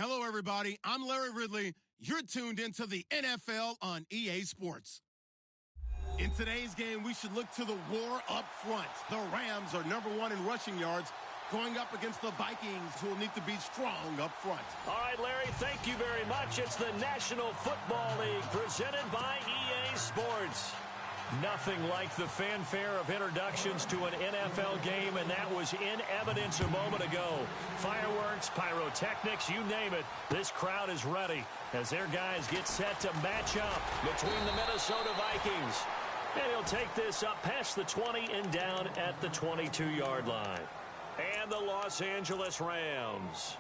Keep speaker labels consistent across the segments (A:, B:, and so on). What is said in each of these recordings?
A: Hello, everybody. I'm Larry Ridley. You're tuned into the NFL on EA Sports. In today's game, we should look to the war up front. The Rams are #1 in rushing yards, going up against the Vikings, who will need to be strong up front.
B: All right, Larry, thank you very much. It's the National Football League presented by EA Sports. Nothing like the fanfare of introductions to an NFL game, and that was in evidence a moment ago. Fireworks, pyrotechnics, you name it. This crowd is ready as their guys get set to match up between the Minnesota Vikings. And he'll take this up past the 20 and down at the 22-yard line. And the Los Angeles Rams.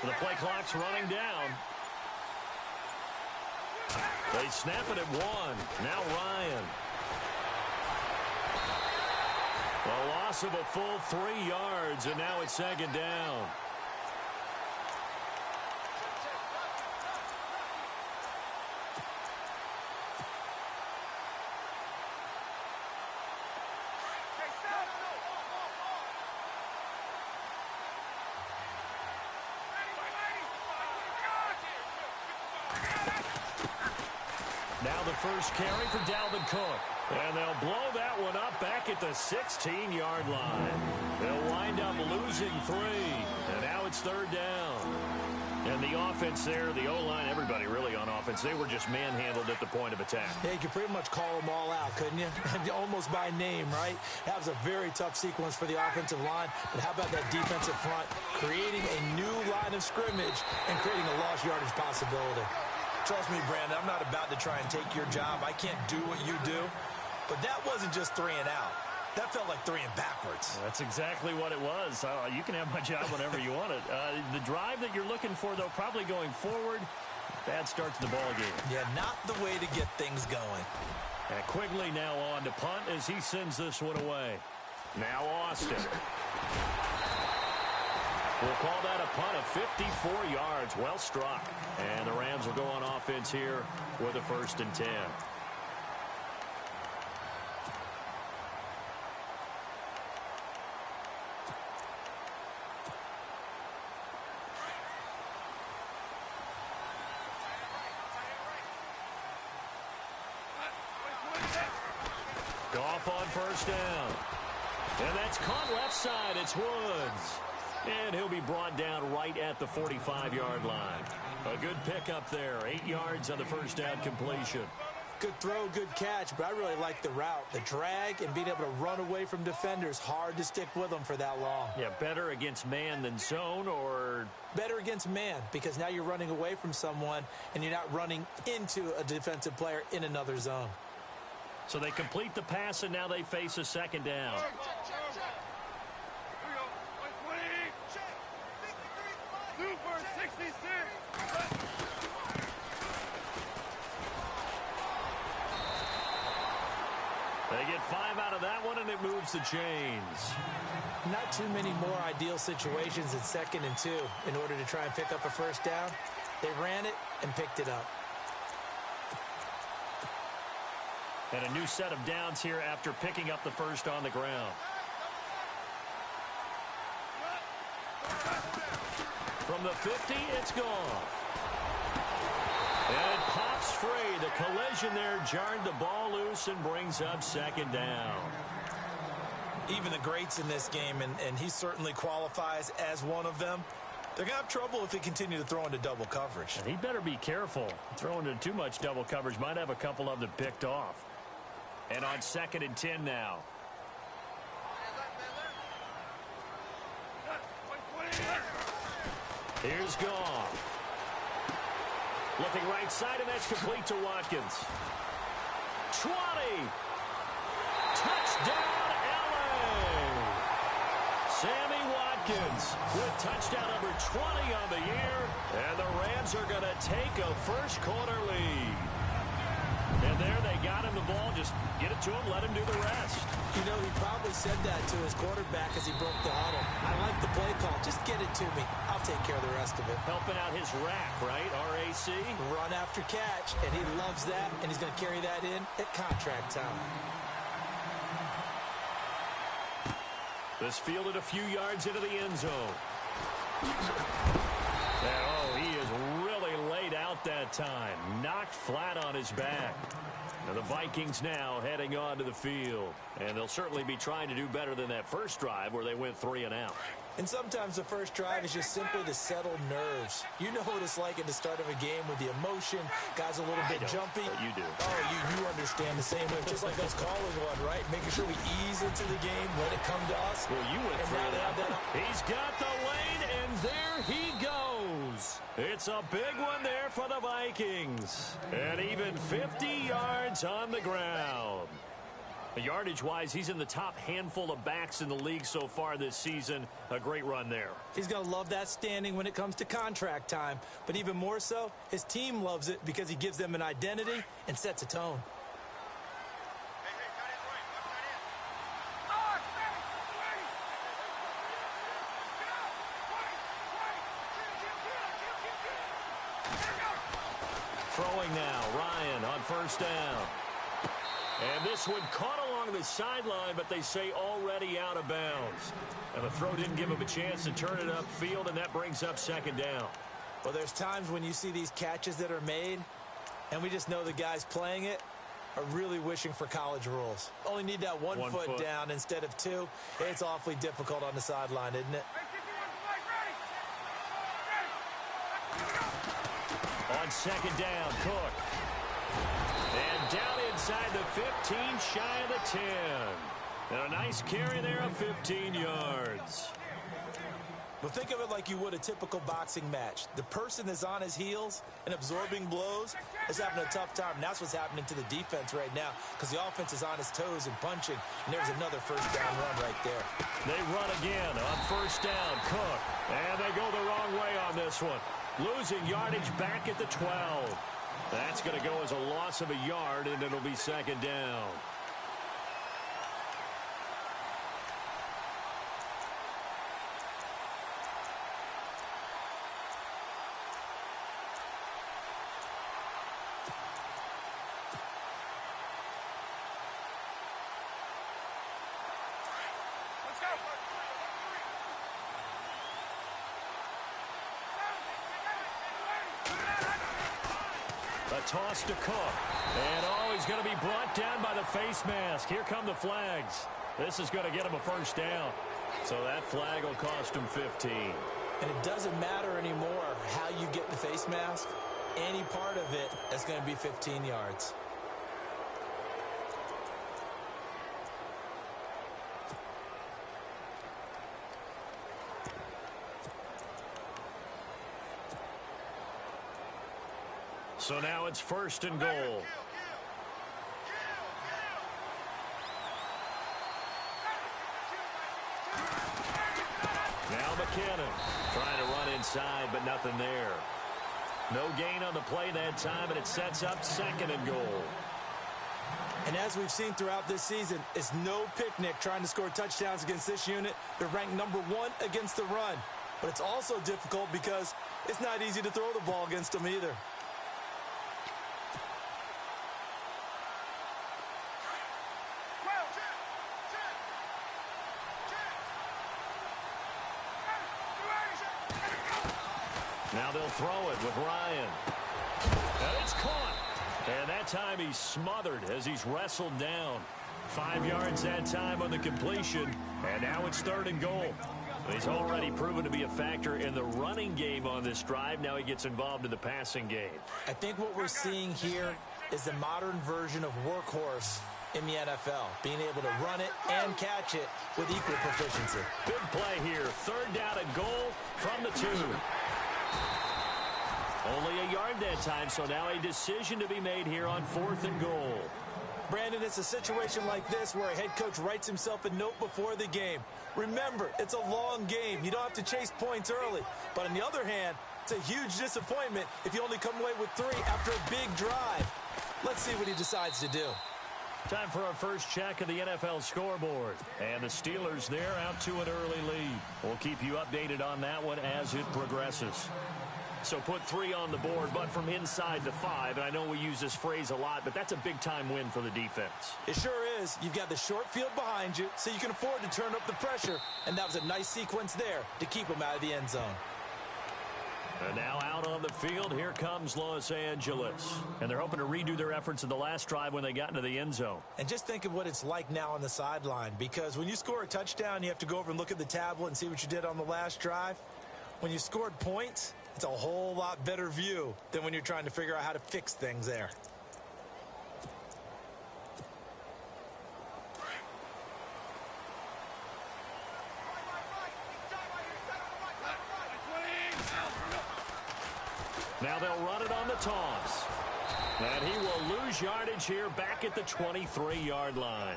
B: The play clock's running down. They snap it at 1. Now Ryan. A loss of a full 3 yards, and now it's second down. Now the first carry for Dalvin Cook. And they'll blow that one up back at the 16-yard line. They'll wind up losing 3. And now it's third down. And the offense there, the O-line, everybody really on offense, they were just manhandled at the point of attack.
C: Yeah, you could pretty much call them all out, couldn't you? Almost by name, right? That was a very tough sequence for the offensive line. But how about that defensive front creating a new line of scrimmage and creating a lost yardage possibility?
D: Trust me, Brandon, I'm not about to try and take your job. I can't do what you do. But that wasn't just 3 and out. That felt like 3 and backwards.
B: That's exactly what it was. You can have my job whenever you want it. The drive that you're looking for, though, probably going forward. Bad start to the ball game.
D: Yeah, not the way to get things going.
B: And Quigley now on to punt as he sends this one away. Now Austin. We'll call that a punt of 54 yards. Well struck. And the Rams will go on offense here with a 1st and 10. Goff on 1st down. And that's caught left side. It's Woods. And he'll be brought down right at the 45-yard line. A good pickup there. 8 yards on the 1st down completion.
C: Good throw, good catch, but I really like the route. The drag and being able to run away from defenders. Hard to stick with them for that long.
B: Yeah, better against man than zone, or?
C: Better against man, because now you're running away from someone and you're not running into a defensive player in another zone.
B: So they complete the pass, and now they face a 2nd down. They get 5 out of that one, and it moves the chains.
C: Not too many more ideal situations in 2nd and 2 in order to try and pick up a 1st down. They ran it and picked it up.
B: And a new set of downs here after picking up the 1st on the ground. From the 50, it's gone. And it pops free. The collision there jarred the ball loose and brings up second down.
C: Even the greats in this game, and he certainly qualifies as one of them, they're going to have trouble if they continue to throw into double coverage.
B: And he better be careful. Throwing into too much double coverage might have a couple of them picked off. And on 2nd and 10 now. Here's Goff. Looking right side, and that's complete to Watkins. 20. Touchdown, LA. Sammy Watkins with touchdown number 20 on the year. And the Rams are going to take a first quarter lead. And there they got him the ball. Just get it to him, let him do the rest.
C: You know, he probably said that to his quarterback as he broke the huddle. I like the play call. Just get it to me. I'll take care of the rest of it.
B: Helping out his rack, right? RAC.
C: Run after catch, and he loves that, and he's going to carry that in at contract time.
B: This fielded a few yards into the end zone. And, oh, he is really laid out that time. Knocked flat on his back. And the Vikings now heading onto the field. And they'll certainly be trying to do better than that first drive where they went 3 and out.
C: And sometimes the first drive is just simply to settle nerves. You know what it's like at the start of a game with the emotion. Guys a little bit jumpy.
B: But you do.
C: Oh, you understand the same way. Just like us calling one, right? Making sure we ease into the game, let it come to us.
B: Well, you went
C: and now they have that.
B: He's got the lane, and there he goes. It's a big one there for the Vikings. And even 50 yards on the ground. Yardage-wise, he's in the top handful of backs in the league so far this season. A great run there.
C: He's going to love that standing when it comes to contract time. But even more so, his team loves it because he gives them an identity and sets a tone.
B: Throwing now, Ryan on first down. And this one caught along the sideline, but they say already out of bounds. And the throw didn't give him a chance to turn it upfield, and that brings up second down.
C: Well, there's times when you see these catches that are made, and we just know the guys playing it are really wishing for college rules. Only need that one foot down instead of 2. It's awfully difficult on the sideline, isn't it?
B: On second down, Cook. And down inside the 15, shy of the 10. And a nice carry there of 15 yards.
C: But think of it like you would a typical boxing match. The person is on his heels and absorbing blows is having a tough time. And that's what's happening to the defense right now because the offense is on his toes and punching. And there's another first down run right there.
B: They run again on first down, Cook. And they go the wrong way on this one. Losing yardage back at the 12. That's going to go as a loss of a yard, and it'll be second down. A toss to Cook. And oh, he's going to be brought down by the face mask. Here come the flags. This is going to get him a first down. So that flag will cost him 15.
C: And it doesn't matter anymore how you get the face mask. Any part of it is going to be 15 yards.
B: So now it's first and goal. Now McKinnon trying to run inside, but nothing there. No gain on the play that time, and it sets up second and goal.
C: And as we've seen throughout this season, it's no picnic trying to score touchdowns against this unit. They're ranked number 1 against the run. But it's also difficult because it's not easy to throw the ball against them either.
B: Now they'll throw it with Ryan. And it's caught. And that time he's smothered as he's wrestled down. 5 yards that time on the completion. And now it's 3rd and goal. He's already proven to be a factor in the running game on this drive. Now he gets involved in the passing game.
C: I think what we're seeing here is the modern version of workhorse in the NFL, being able to run it and catch it with equal proficiency.
B: Big play here. 3rd down and goal from the 2. Only a yard that time, so now a decision to be made here on 4th and goal.
C: Brandon, it's a situation like this where a head coach writes himself a note before the game. Remember, it's a long game. You don't have to chase points early. But on the other hand, it's a huge disappointment if you only come away with 3 after a big drive. Let's see what he decides to do.
B: Time for our first check of the NFL scoreboard. And the Steelers, they're out to an early lead. We'll keep you updated on that one as it progresses. So put 3 on the board, but from inside the 5. And I know we use this phrase a lot, but that's a big-time win for the defense.
C: It sure is. You've got the short field behind you, so you can afford to turn up the pressure. And that was a nice sequence there to keep them out of the end zone.
B: And now out on the field, here comes Los Angeles. And they're hoping to redo their efforts in the last drive when they got into the end zone.
C: And just think of what it's like now on the sideline, because when you score a touchdown, you have to go over and look at the tablet and see what you did on the last drive. When you scored points, it's a whole lot better view than when you're trying to figure out how to fix things there.
B: Now they'll run it on the toss. And he will lose yardage here back at the 23-yard line.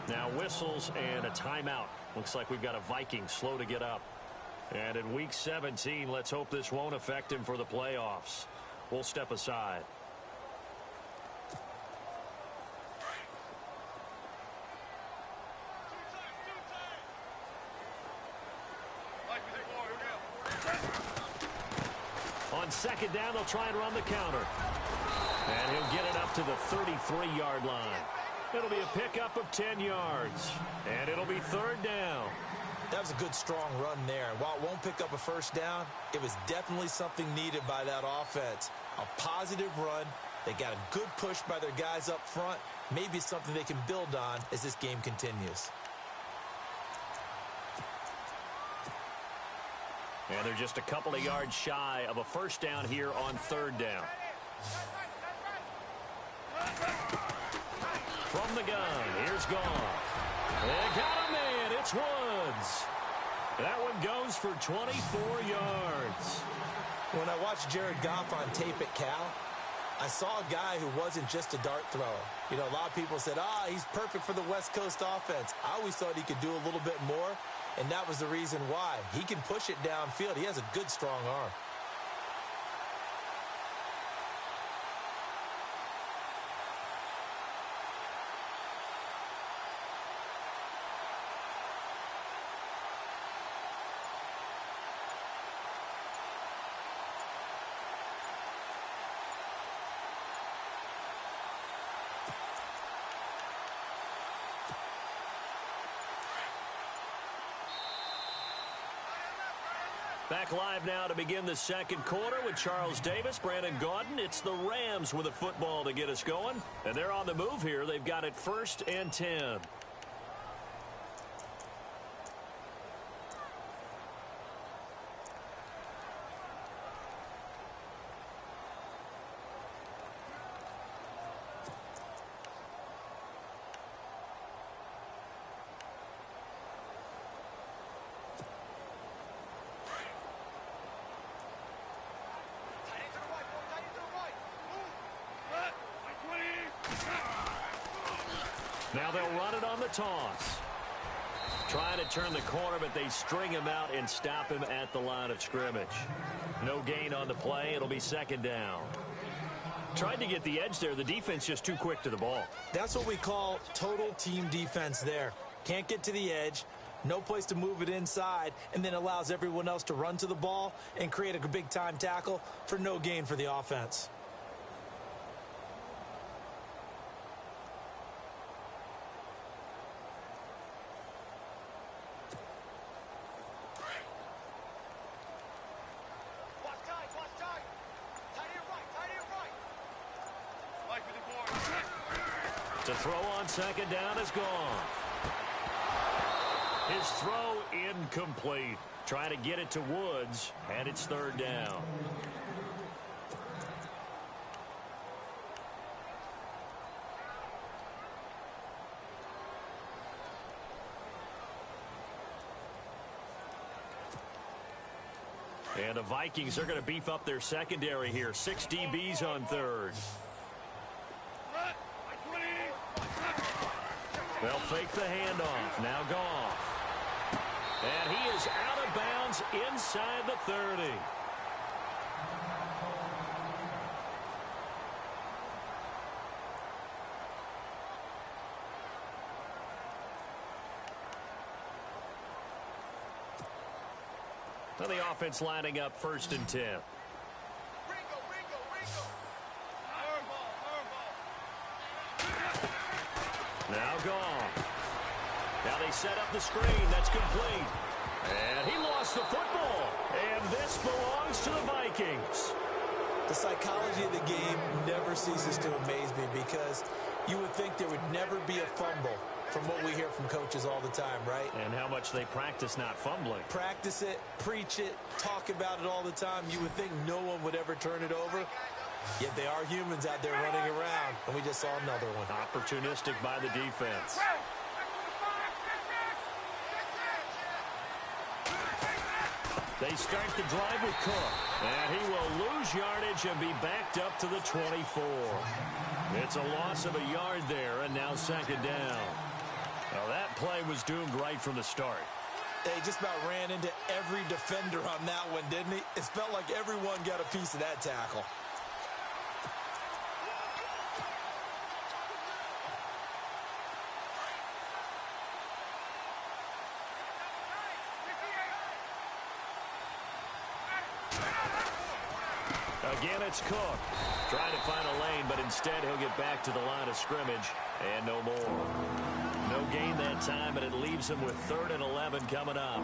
B: Now whistles and a timeout. Looks like we've got a Viking slow to get up. And in Week 17, let's hope this won't affect him for the playoffs. We'll step aside. On 2nd down, they'll try and run the counter. And he'll get it up to the 33-yard line. It'll be a pickup of 10 yards. And it'll be 3rd down.
C: That was a good, strong run there. While it won't pick up a first down, it was definitely something needed by that offense. A positive run. They got a good push by their guys up front. Maybe something they can build on as this game continues.
B: And they're just a couple of yards shy of a first down here on 3rd down. From the gun, here's Goff. They got a man, it's Woods. That one goes for 24 yards.
C: When I watched Jared Goff on tape at Cal, I saw a guy who wasn't just a dart thrower. You know, a lot of people said, he's perfect for the West Coast offense. I always thought he could do a little bit more, and that was the reason why. He can push it downfield. He has a good, strong arm.
B: Back live now to begin the 2nd quarter with Charles Davis, Brandon Gaudin. It's the Rams with a football to get us going. And they're on the move here. They've got it 1st and 10. Now they'll run it on the toss. Trying to turn the corner, but they string him out and stop him at the line of scrimmage. No gain on the play. It'll be 2nd down. Tried to get the edge there. The defense just too quick to the ball.
C: That's what we call total team defense there. Can't get to the edge. No place to move it inside, and then allows everyone else to run to the ball and create a big-time tackle for no gain for the offense.
B: To throw on second down is gone. His throw incomplete. Trying to get it to Woods, and it's third down. And the Vikings are going to beef up their secondary here. 6 DBs on third. They'll fake the handoff. Now Goff. And he is out of bounds inside the 30. Well, the offense lining up 1st and 10. Now Goff. Now they set up the screen. That's complete. And he lost the football. And this belongs to the Vikings.
C: The psychology of the game never ceases to amaze me because you would think there would never be a fumble from what we hear from coaches all the time, right?
B: And how much they practice not fumbling.
C: Practice it, preach it, talk about it all the time. You would think no one would ever turn it over. Yet they are humans out there running around, and we just saw another one.
B: Opportunistic by the defense. They start the drive with Cook. And he will lose yardage and be backed up to the 24. It's a loss of a yard there, and now second down. Well, that play was doomed right from the start.
C: They just about ran into every defender on that one, didn't he? It felt like everyone got a piece of that tackle.
B: Again, it's Cook. Trying to find a lane, but instead he'll get back to the line of scrimmage. And no more. No gain that time, and it leaves him with 3rd and 11 coming up.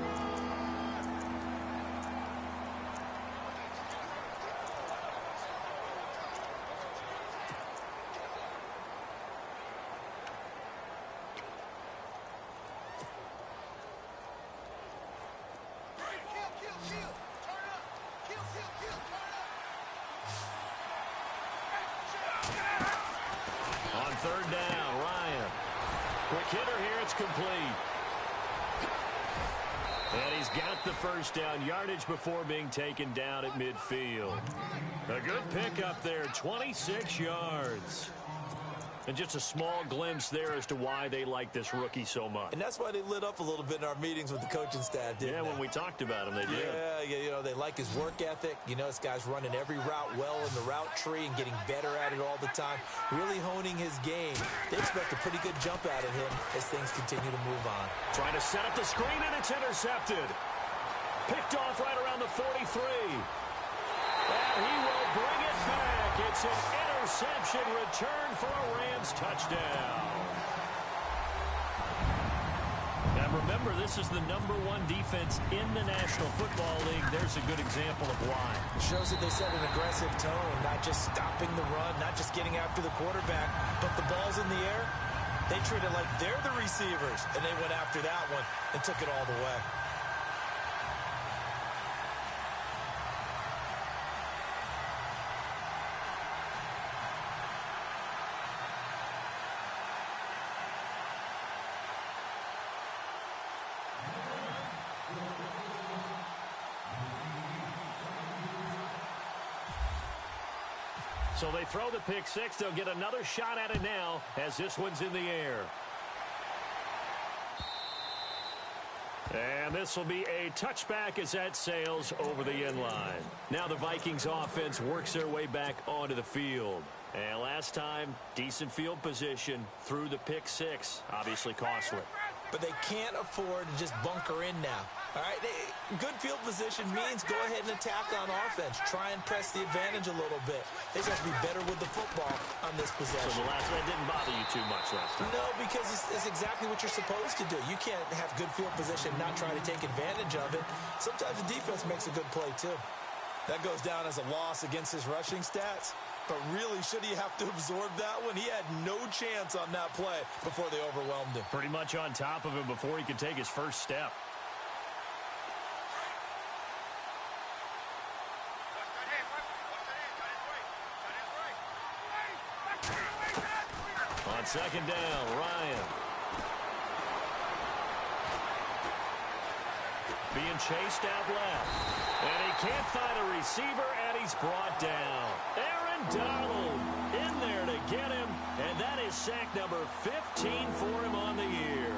B: On 3rd down, Ryan. Quick hitter here, it's complete. And he's got the first down, yardage before being taken down at midfield. A good pickup there, 26 yards. And just a small glimpse there as to why they like this rookie so much.
C: And that's why they lit up a little bit in our meetings with the coaching staff, didn't they?
B: Yeah, when we talked about him, they did.
C: Yeah, you know, they like his work ethic. You know, this guy's running every route well in the route tree and getting better at it all the time, really honing his game. They expect a pretty good jump out of him as things continue to move on.
B: Trying to set up the screen, and it's intercepted. Picked off right around the 43. And he will bring it back. It's an interception return for a Rams touchdown. Now remember, this is the #1 defense in the National Football League. There's a good example of why.
C: It shows that they set an aggressive tone, not just stopping the run, not just getting after the quarterback, but the ball's in the air. They treat it like they're the receivers, and they went after that one and took it all the way.
B: So they throw the pick six. They'll get another shot at it now as this one's in the air. And this will be a touchback as that sails over the end line. Now the Vikings offense works their way back onto the field. And last time, decent field position through the pick six. Obviously costly.
C: But they can't afford to just bunker in now. All right, good field position means go ahead and attack on offense. Try and press the advantage a little bit. They just have to be better with the football on this possession.
B: So the last one didn't bother you too much last time?
C: No, because it's exactly what you're supposed to do. You can't have good field position and not try to take advantage of it. Sometimes the defense makes a good play, too. That goes down as a loss against his rushing stats. But really, should he have to absorb that one? He had no chance on that play before they overwhelmed him.
B: Pretty much on top of him before he could take his first step. On second down, Ryan. Being chased out left. And he can't find a receiver, and he's brought down. Aaron Donald in there to get him, and that is sack number 15 for him on the year.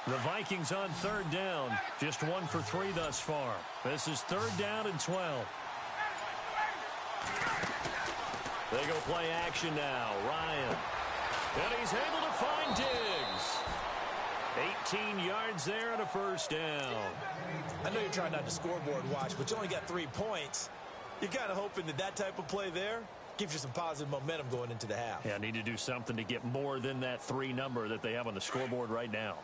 B: The Vikings on third down, just 1 for 3 thus far. This is third down and 12. They go play action now. Ryan. And he's able to find Diggs. 18 yards there and a first down.
C: I know you're trying not to scoreboard watch, but you only got 3 points. You're kind of hoping that that type of play there gives you some positive momentum going into the half.
B: Yeah, need to do something to get more than that 3 number that they have on the scoreboard right now.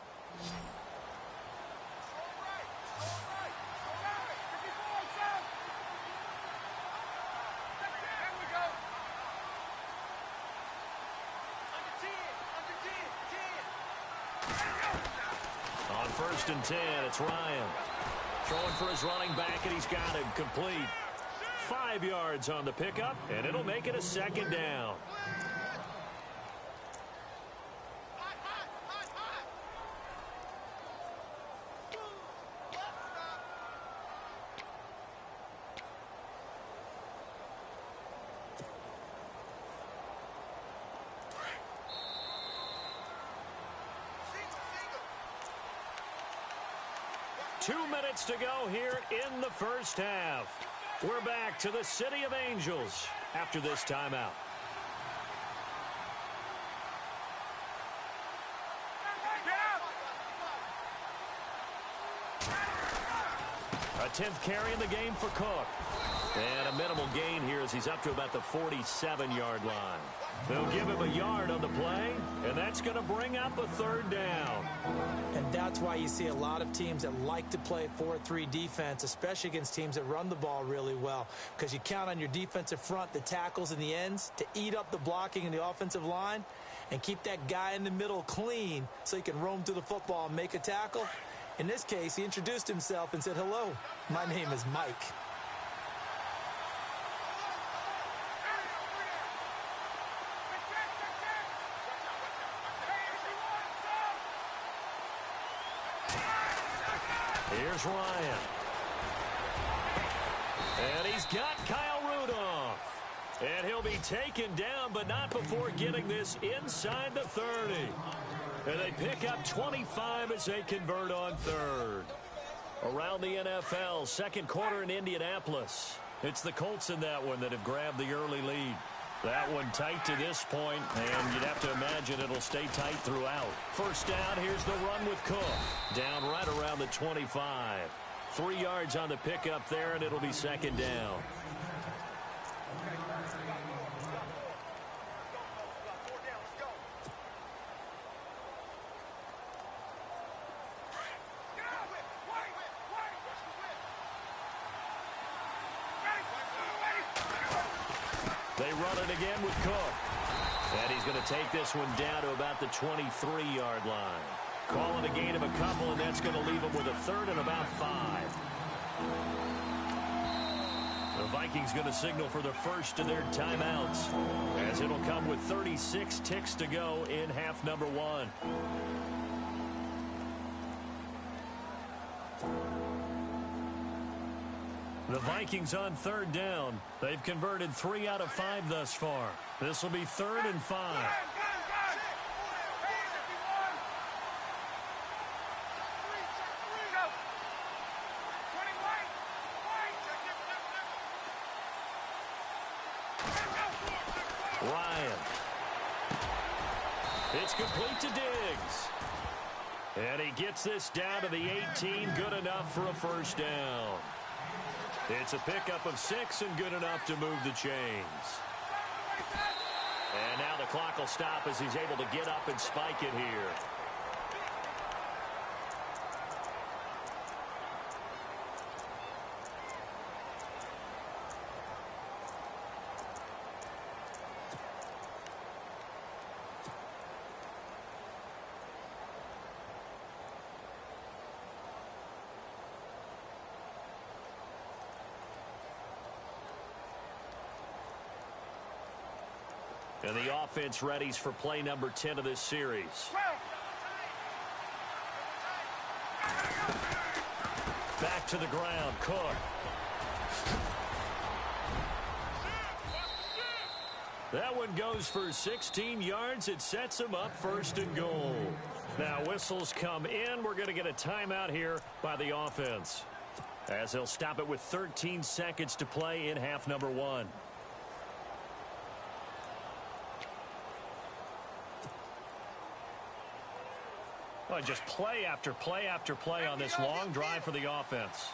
B: On first and 10, it's Ryan. Throwing for his running back, and he's got him complete. 5 yards on the pickup, and it'll make it a second down. Two minutes to go here in the first half. We're back to the City of Angels after this timeout. A 10th carry in the game for Cook. And a minimal gain here as he's up to about the 47-yard line. They'll give him a yard on the play, and that's going to bring up a third down.
C: And that's why you see a lot of teams that like to play 4-3 defense, especially against teams that run the ball really well, because you count on your defensive front, the tackles and the ends, to eat up the blocking in the offensive line and keep that guy in the middle clean so he can roam through the football and make a tackle. In this case, he introduced himself and said, "Hello, my name is Mike."
B: Here's Ryan. And he's got Kyle Rudolph. And he'll be taken down, but not before getting this inside the 30. And they pick up 25 as they convert on third. Around the NFL, second quarter in Indianapolis. It's the Colts in that one that have grabbed the early lead. That one tight to this point, and you'd have to imagine it'll stay tight throughout. First down, here's the run with Cook. Down right around the 25. 3 yards on the pickup there, and it'll be second down. They run it again with Cook. And he's going to take this one down to about the 23-yard line. Calling a gain of a couple, and that's going to leave him with a third and about 5. The Vikings going to signal for the first of their timeouts, as it'll come with 36 ticks to go in half number 1. The Vikings on third down. They've converted 3 out of 5 thus far. This will be 3rd and 5. Ryan. It's complete to Diggs. And he gets this down to the 18, good enough for a first down. It's a pickup of 6 and good enough to move the chains. And now the clock will stop as he's able to get up and spike it here. And the offense readies for play number 10 of this series. Back to the ground, Cook. That one goes for 16 yards. It sets him up first and goal. Now whistles come in. We're going to get a timeout here by the offense, as they'll stop it with 13 seconds to play in half number 1. Well, just play after play after play on this long drive for the offense.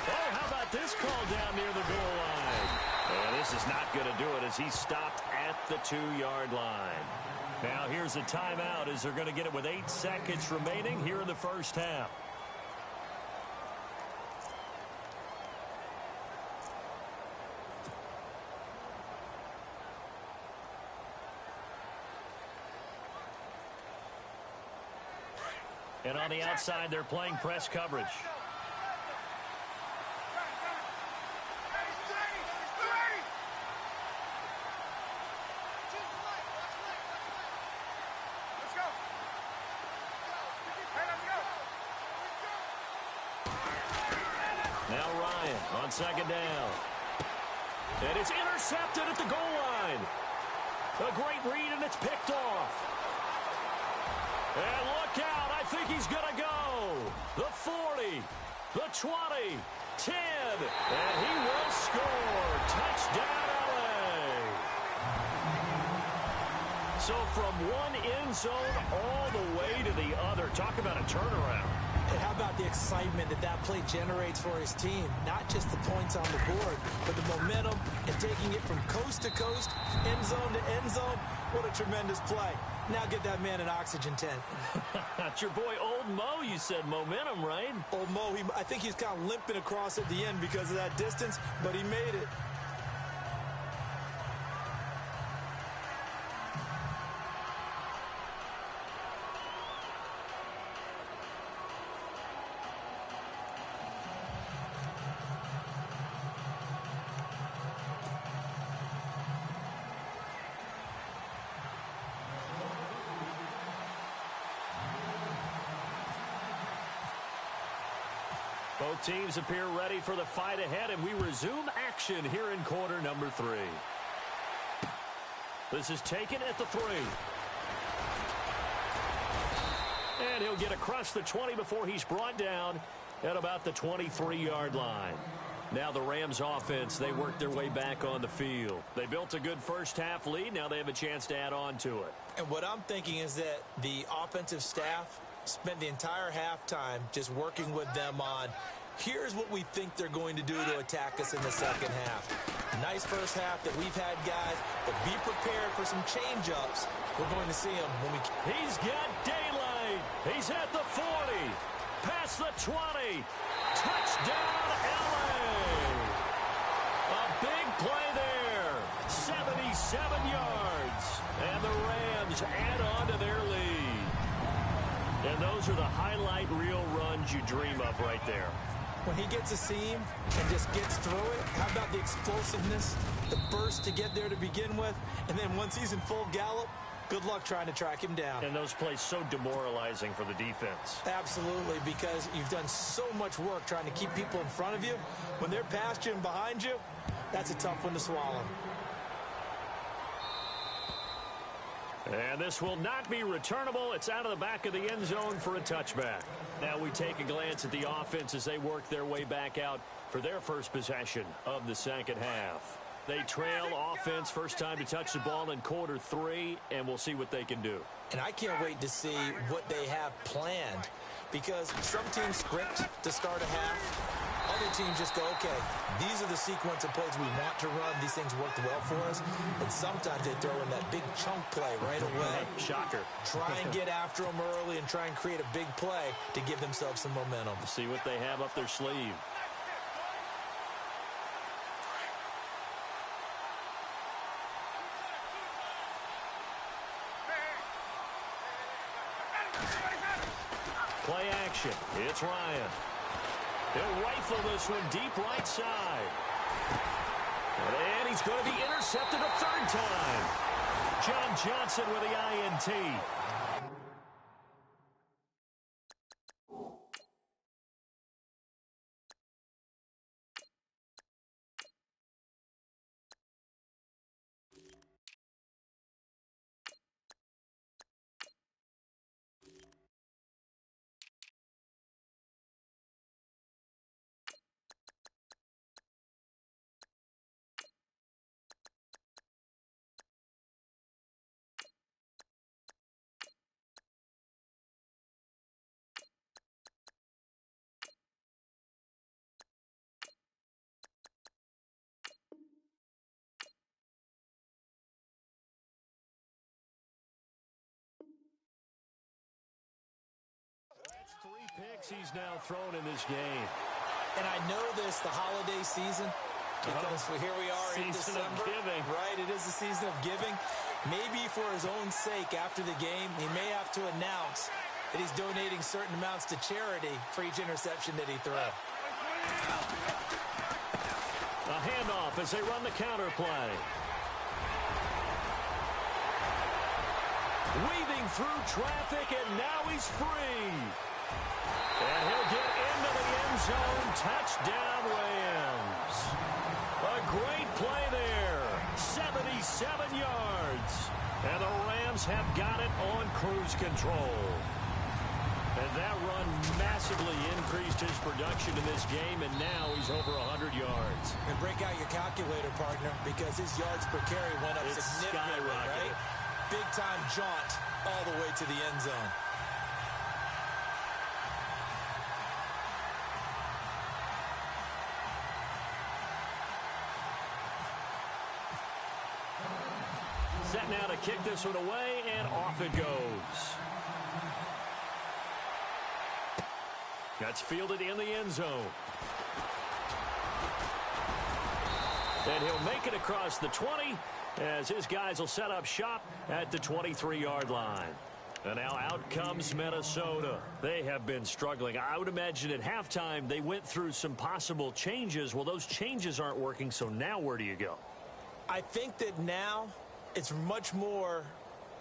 B: Oh, how about this call down near the goal line? And this is not going to do it as he stopped at the 2-yard line. Now here's a timeout as they're going to get it with 8 seconds remaining here in the first half. And on the outside, they're playing press coverage. Now Ryan on second down. And it's intercepted at the goal line. A great read, and it's picked off. And look out, I think he's going to go. The 40, the 20, 10, and he will score. Touchdown, LA. So from one end zone all the way to the other. Talk about a turnaround.
C: And how about the excitement that play generates for his team? Not just the points on the board, but the momentum and taking it from coast to coast, end zone to end zone. What a tremendous play. Now get that man an oxygen tent.
B: That's your boy Old Mo. You said momentum, right?
C: Old Mo, I think he's kind of limping across at the end because of that distance, but he made it.
B: Both teams appear ready for the fight ahead, and we resume action here in quarter number 3. This is taken at the 3. And he'll get across the 20 before he's brought down at about the 23-yard line. Now the Rams offense, they work their way back on the field. They built a good first half lead. Now they have a chance to add on to it.
C: And what I'm thinking is that the offensive staff spent the entire halftime just working with them on, here's what we think they're going to do to attack us in the second half. Nice first half that we've had, guys, but be prepared for some change-ups. We're going to see them when we...
B: He's got daylight. He's at the 40. Past the 20. Touchdown, LA. A big play there. 77 yards. And the Rams add on to their lead. And those are the highlight reel runs you dream of right there.
C: When he gets a seam and just gets through it, how about the explosiveness, the burst to get there to begin with, and then once he's in full gallop, good luck trying to track him down.
B: And those plays so demoralizing for the defense.
C: Absolutely, because you've done so much work trying to keep people in front of you. When they're past you and behind you, that's a tough one to swallow.
B: And this will not be returnable. It's out of the back of the end zone for a touchback. Now we take a glance at the offense as they work their way back out for their first possession of the second half. They trail offense first time to touch the ball in quarter 3, and we'll see what they can do.
C: And I can't wait to see what they have planned, because some teams script to start a half. Other teams just go, okay, these are the sequence of plays we want to run. These things worked well for us. And sometimes they throw in that big chunk play right away.
B: Shocker.
C: Try and get after them early and try and create a big play to give themselves some momentum.
B: See what they have up their sleeve. Play action. It's Ryan. He'll rifle this one deep right side. And he's going to be intercepted a third time. John Johnson with the INT. That's 3 picks he's now thrown in this game.
C: And I know this, the holiday season, because here we are in December.
B: Season of giving.
C: Right, it is the season of giving. Maybe for his own sake after the game, he may have to announce that he's donating certain amounts to charity for each interception that he threw.
B: A handoff as they run the counter play. Weaving through traffic, and now he's free. And he'll get into the end zone. Touchdown, Rams. A great play there. 77 yards. And the Rams have got it on cruise control. And that run massively increased his production in this game, and now he's over 100 yards.
C: And break out your calculator, partner, because his yards per carry went up significantly, right? Big-time jaunt all the way to the end zone.
B: Set now to kick this one away, and off it goes. That's fielded in the end zone. And he'll make it across the 20 as his guys will set up shop at the 23-yard line. And now out comes Minnesota. They have been struggling. I would imagine at halftime they went through some possible changes. Well, those changes aren't working, so now where do you go?
C: I think that now it's much more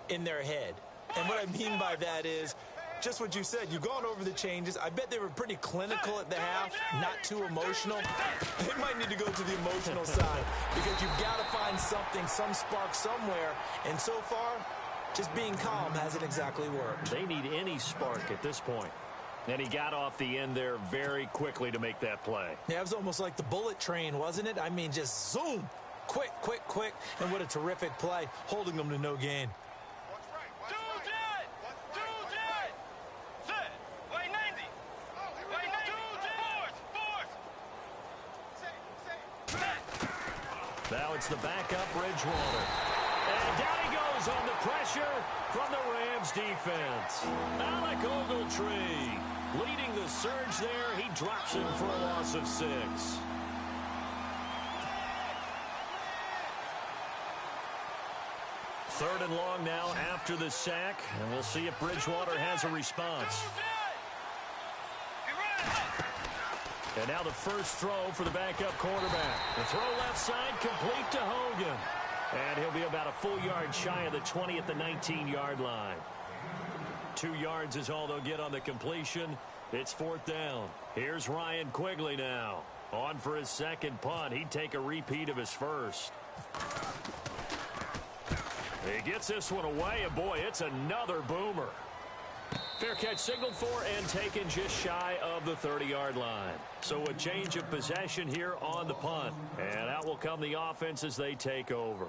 C: in their head. And what I mean by that is just what you said. You've gone over the changes. I bet they were pretty clinical at the half, not too emotional. They might need to go to the emotional side because you've got to find something, some spark somewhere. And so far, just being calm hasn't exactly worked.
B: They need any spark at this point. And he got off the end there very quickly to make that play.
C: Yeah, it was almost like the bullet train, wasn't it? I mean, just zoom. Quick, quick, quick. And what a terrific play, holding them to no gain.
B: Now it's the backup Bridgewater. And down he goes on the pressure from the Rams defense. Alec Ogletree leading the surge there. He drops him for a loss of 6. Third and long now after the sack. And we'll see if Bridgewater has a response. And now the first throw for the backup quarterback. The throw left side complete to Hogan. And he'll be about a full yard shy of the 20 at the 19-yard line. 2 yards is all they'll get on the completion. It's 4th down. Here's Ryan Quigley now. On for his second punt. He'd take a repeat of his first. He gets this one away, and boy, it's another boomer. Fair catch signaled for and taken just shy of the 30-yard line. So a change of possession here on the punt. And out will come the offense as they take over.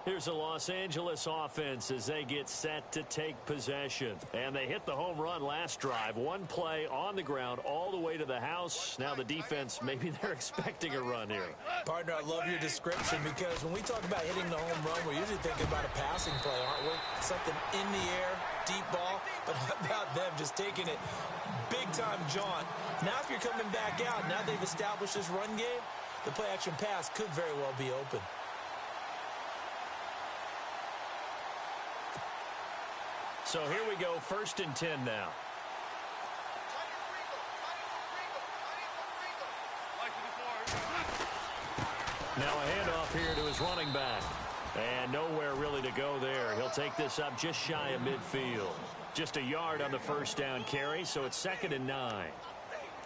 B: Here's the Los Angeles offense as they get set to take possession. And they hit the home run last drive. One play on the ground all the way to the house. Now the defense, maybe they're expecting a run here.
C: Partner, I love your description because when we talk about hitting the home run, we're usually thinking about a passing play, aren't we? Something in the air, deep ball. But how about them just taking it big-time jaunt? Now if you're coming back out, now they've established this run game, the play-action pass could very well be open.
B: So here we go, 1st and 10 now. Now a handoff here to his running back. And nowhere really to go there. He'll take this up just shy of midfield. Just a yard on the first down carry, so it's 2nd and 9.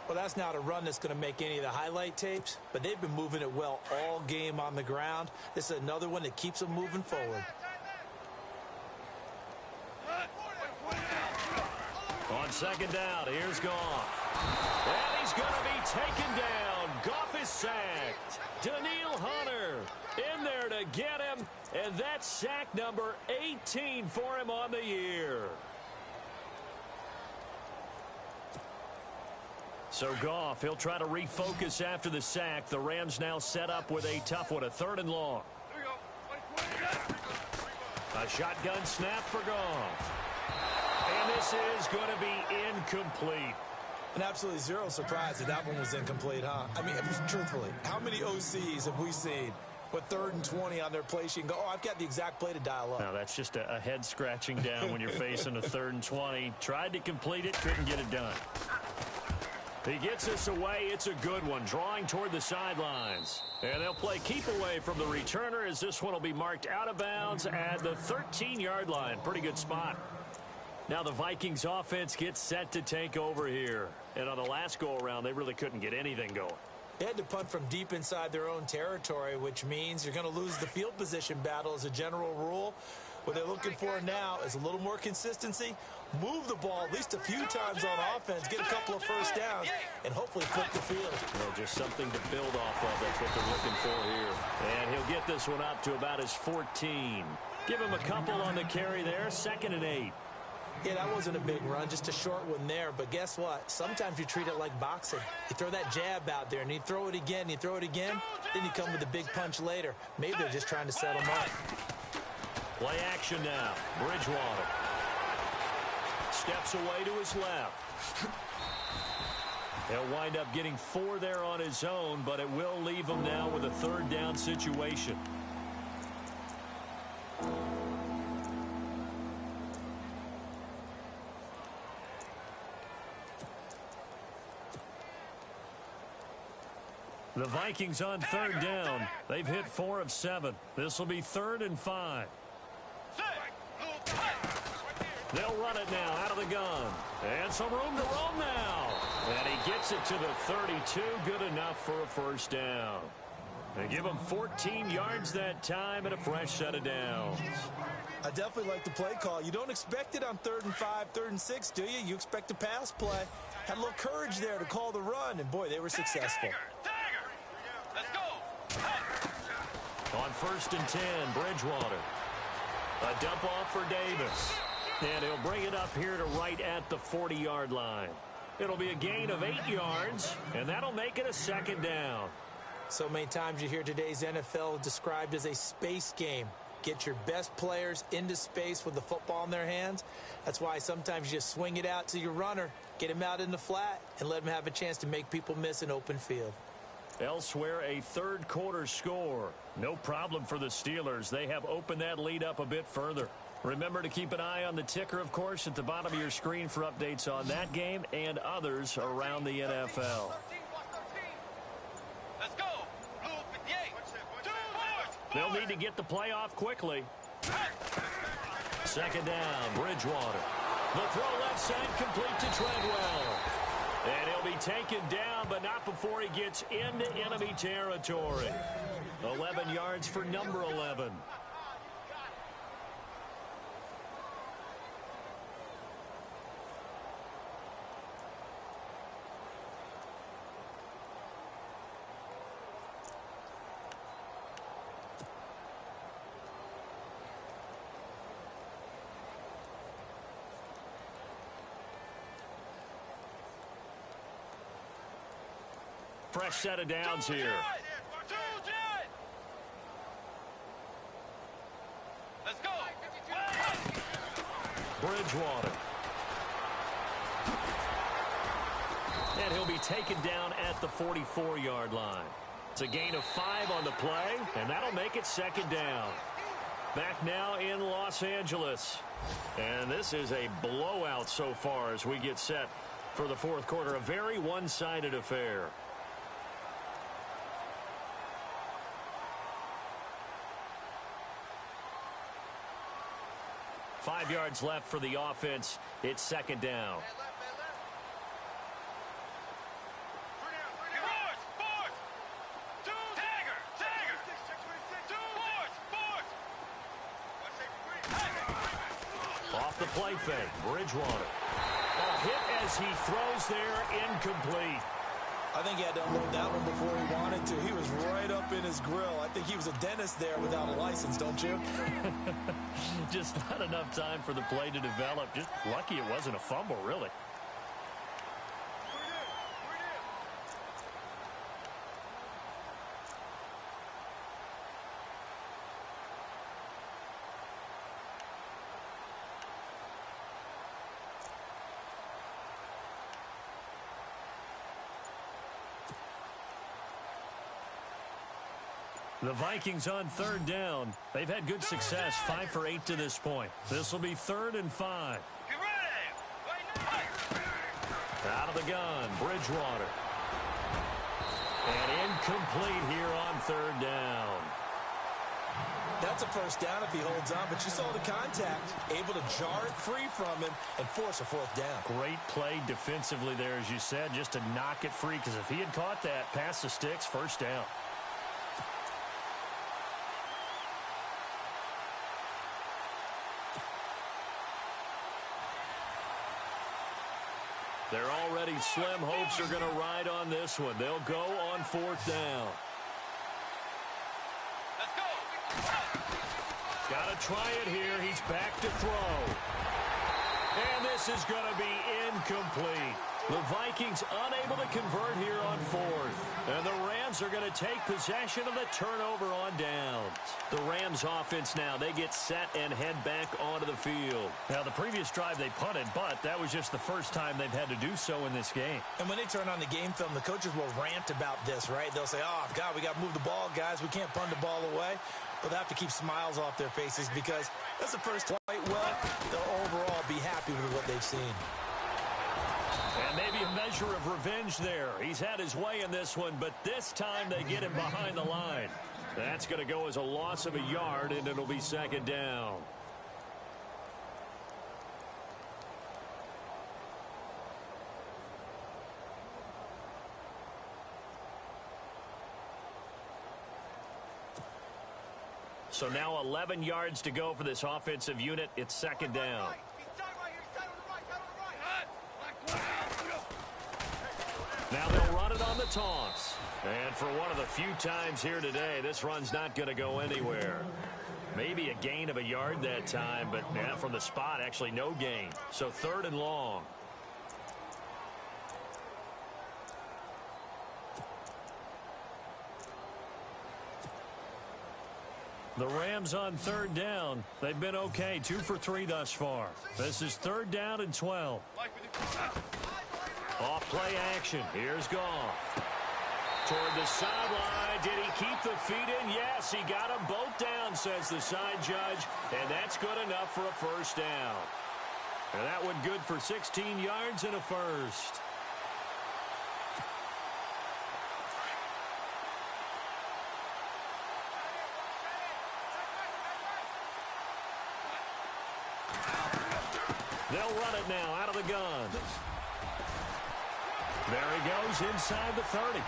C: Well, that's not a run that's going to make any of the highlight tapes, but they've been moving it well all game on the ground. This is another one that keeps them moving forward.
B: On 2nd down, here's Goff. And he's going to be taken down. Goff is sacked. Daniil Hunter in there to get him. And that's sack number 18 for him on the year. So Goff, he'll try to refocus after the sack. The Rams now set up with a tough one, a 3rd and long. A shotgun snap for Goff. And this is going to be incomplete.
C: And absolutely zero surprise that that one was incomplete, huh? I mean, truthfully, how many OCs have we seen with 3rd and 20 on their play sheet and go, oh, I've got the exact play to dial up?
B: No, that's just a head scratching down when you're facing a 3rd and 20. Tried to complete it, couldn't get it done. He gets this away. It's a good one, drawing toward the sidelines. And they'll play keep away from the returner as this one will be marked out of bounds at the 13-yard line. Pretty good spot. Now the Vikings offense gets set to take over here. And on the last go-around, they really couldn't get anything going.
C: They had to punt from deep inside their own territory, which means you're going to lose the field position battle as a general rule. What they're looking for now is a little more consistency, move the ball at least a few times on offense, get a couple of first downs, and hopefully flip the field.
B: Well, just something to build off of. That's what they're looking for here. And he'll get this one up to about his 14. Give him a couple on the carry there, 2nd and 8.
C: Yeah, that wasn't a big run, just a short one there. But guess what? Sometimes you treat it like boxing. You throw that jab out there, and you throw it again, you throw it again, then you come with a big punch later. Maybe they're just trying to set them up.
B: Play action now. Bridgewater steps away to his left. He'll wind up getting 4 there on his own, but it will leave him now with a 3rd down situation. The Vikings on 3rd down. They've hit 4 of 7. This will be 3rd and 5. They'll run it now out of the gun. And some room to roam now. And he gets it to the 32. Good enough for a first down. They give him 14 yards that time and a fresh set of downs.
C: I definitely like the play call. You don't expect it on 3rd and 5, 3rd and 6, do you? You expect a pass play. Had a little courage there to call the run, and boy, they were successful.
E: Let's go.
B: On 1st and 10, Bridgewater. A dump off for Davis. And he'll bring it up here to right at the 40-yard line. It'll be a gain of 8 yards, and that'll make it a 2nd down.
C: So many times you hear today's NFL described as a space game. Get your best players into space with the football in their hands. That's why sometimes you just swing it out to your runner, get him out in the flat, and let him have a chance to make people miss an open field.
B: Elsewhere, a 3rd quarter score. No problem for the Steelers. They have opened that lead up a bit further. Remember to keep an eye on the ticker, of course, at the bottom of your screen for updates on that game and others around the NFL.
E: Let's go. Blue 58.
B: They'll need to get the play off quickly. 2nd down, Bridgewater. The throw left side complete to Treadwell. And he'll be taken down, but not before he gets into enemy territory. 11 yards for number 11. fresh set of downs here.
E: Let's go.
B: Bridgewater. And he'll be taken down at the 44-yard line. It's a gain of 5 on the play, and that'll make it second down. Back now in Los Angeles. And this is a blowout so far as we get set for the fourth quarter. A very one-sided affair. Five yards left for the offense. It's second down. Off the play fake, Bridgewater. A hit as he throws there, incomplete.
C: I think he had to unload that one before he wanted to. He was right up in his grill. I think he was a dentist there without a license, don't you?
B: Just not enough time for the play to develop. Just lucky it wasn't a fumble, really. The Vikings on third down. They've had good success, 5 for 8 to this point. This will be 3rd and 5. Out of the gun, Bridgewater. And incomplete here on third down.
C: That's a first down if he holds on, but you saw the contact. Able to jar it free from him and force a fourth down.
B: Great play defensively there, as you said, just to knock it free, because if he had caught that, past the sticks, first down. They're already slim hopes are going to ride on this one. They'll go on fourth down.
E: Let's go.
B: Got to try it here. He's back to throw. And this is going to be incomplete. The Vikings unable to convert here on fourth. And the Rams are going to take possession of the turnover on downs. The Rams offense now, they get set and head back onto the field. Now, the previous drive they punted, but that was just the first time they've had to do so in this game.
C: And when they turn on the game film, the coaches will rant about this, right? They'll say, oh, God, we got to move the ball, guys. We can't punt the ball away. But they have to keep smiles off their faces because that's the first quite well. They'll overall be happy with what they've seen.
B: And maybe a measure of revenge there. He's had his way in this one, but this time they get him behind the line. That's going to go as a loss of a yard, and it'll be second down. So now 11 yards to go for this offensive unit. It's second down. Now they'll run it on the toss. And for one of the few times here today, this run's not going to go anywhere. Maybe a gain of a yard that time, but from the spot, actually no gain. So 3rd and long. The Rams on third down. They've been okay, 2 for 3 thus far. This is 3rd down and 12. Off play action. Here's Goff. Toward the sideline. Did he keep the feet in? Yes, he got them both down, says the side judge. And that's good enough for a first down. And that one good for 16 yards and a first. They'll run it now out of the gun. There he goes inside the 30.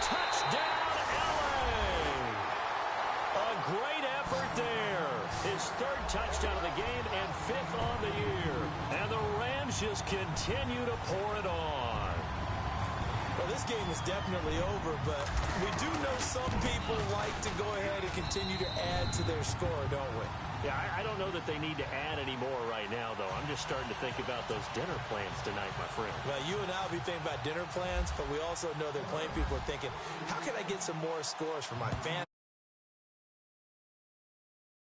B: Touchdown, LA! A great effort there. His 3rd touchdown of the game and 5th on the year. And the Rams just continue to pour it on.
C: Well, this game is definitely over, but we do know some people like to go ahead and continue to add to their score, don't we?
B: Yeah, I don't know that they need to add any more right now, though. I'm just starting to think about those dinner plans tonight, my friend.
C: Well, you and I will be thinking about dinner plans, but we also know that playing people are thinking, how can I get some more scores for my fans?